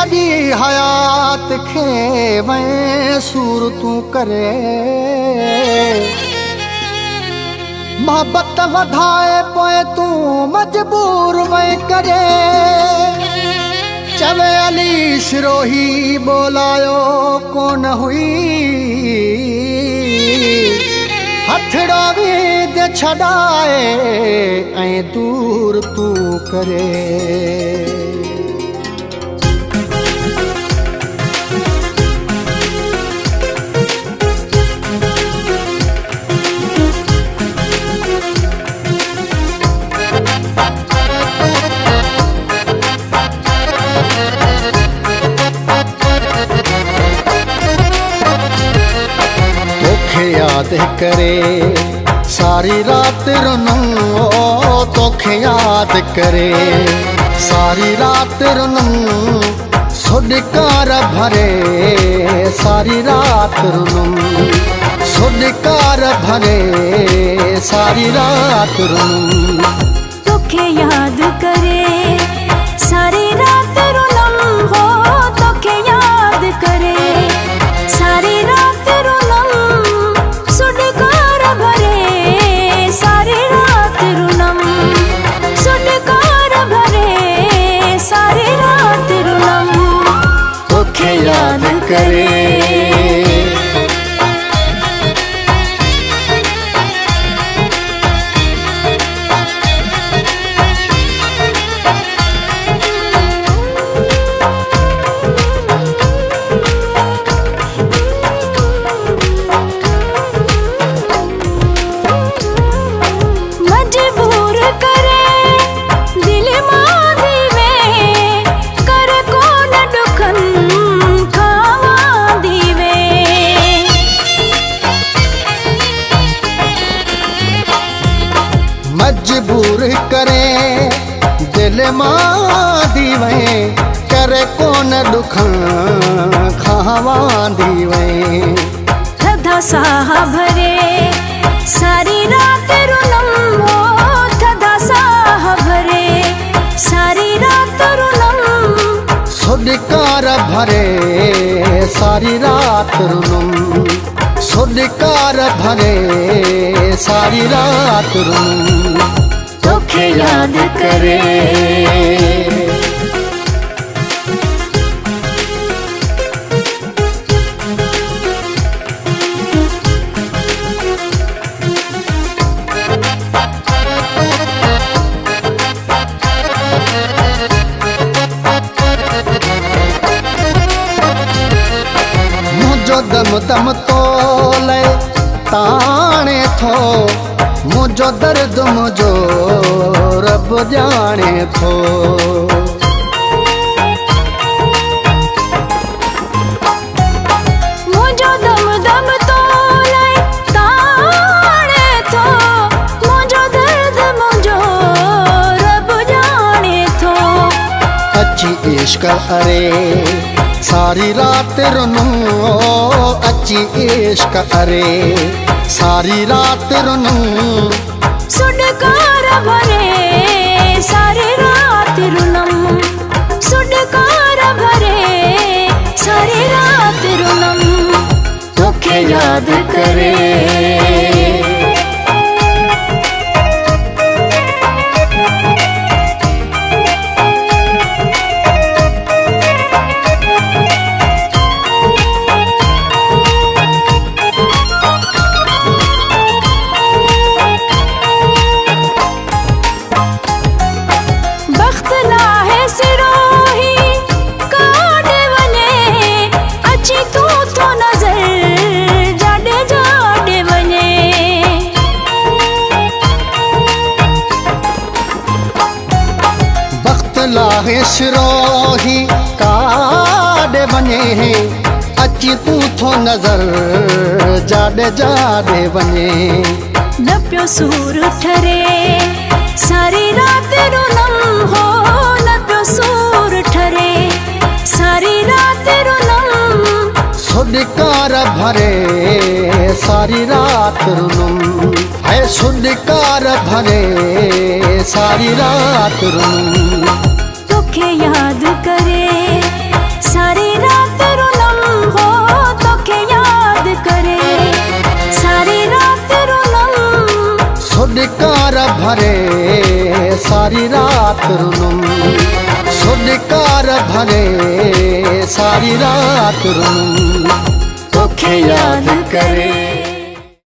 सॼी हयात खे वैं सूर तूं करे मोहब्बत वधाए पोइ तूं मजबूर वैं करे चवे अली सिरोही बोलायो कोन हुई हथड़ो वीद छॾाए ऐं दूर तूं करे याद करे सारी रात रुनूं तोखे याद करे सारी रात रुनूं सुडकार भरे सारी रात रुनूं सुडकार भरे सारी रात रुनूं तोखे याद करे सारी रात रुनूं हो तोखे याद करे सारी रात रुनूं सुडकार भरे सारी रात रुनम सुडकार भरे सारी रात रुनम तोखे याद करे मजबूर करे दिल मां दीवे करे कोन दुखन खावां दीवे थधा साह भरे सारी रात रुनम हो थधा साह भरे सारी रात रुनम सुडकार भरे सारी रात रुनम सुडकार भरे सारी रात रुनूं तोखे याद करे मुझो दम दम तोले ताणे थो मुझो दर्द मुझो रब जाने थो मुझो दम दम तोले ताणे थो मुझो दर्द मुझो रब जाने थो अच्छी इश्क अरे सारी रात रुनूं अच्छी इश्क अरे सारी रात रुनूं सुडकार भरे सारी रात रुनम सुडकार भरे सारी रात रुनम तोखे याद करे लाहे सिरोही काॾे वञे अची तूं थो नज़र जाॾे जाॾे वञे न पियो सूर ठरे सारी रात रुनम हो न पियो सूर ठरे सारी रात रुनम सुडकार भरे सारी रात रुनम है सुडकार भरे सारी रात रुनम तोखे याद करे भरे सारी रात रुनुम, सुडकार भरे सारी रात रुनुम, तोखे याद करे।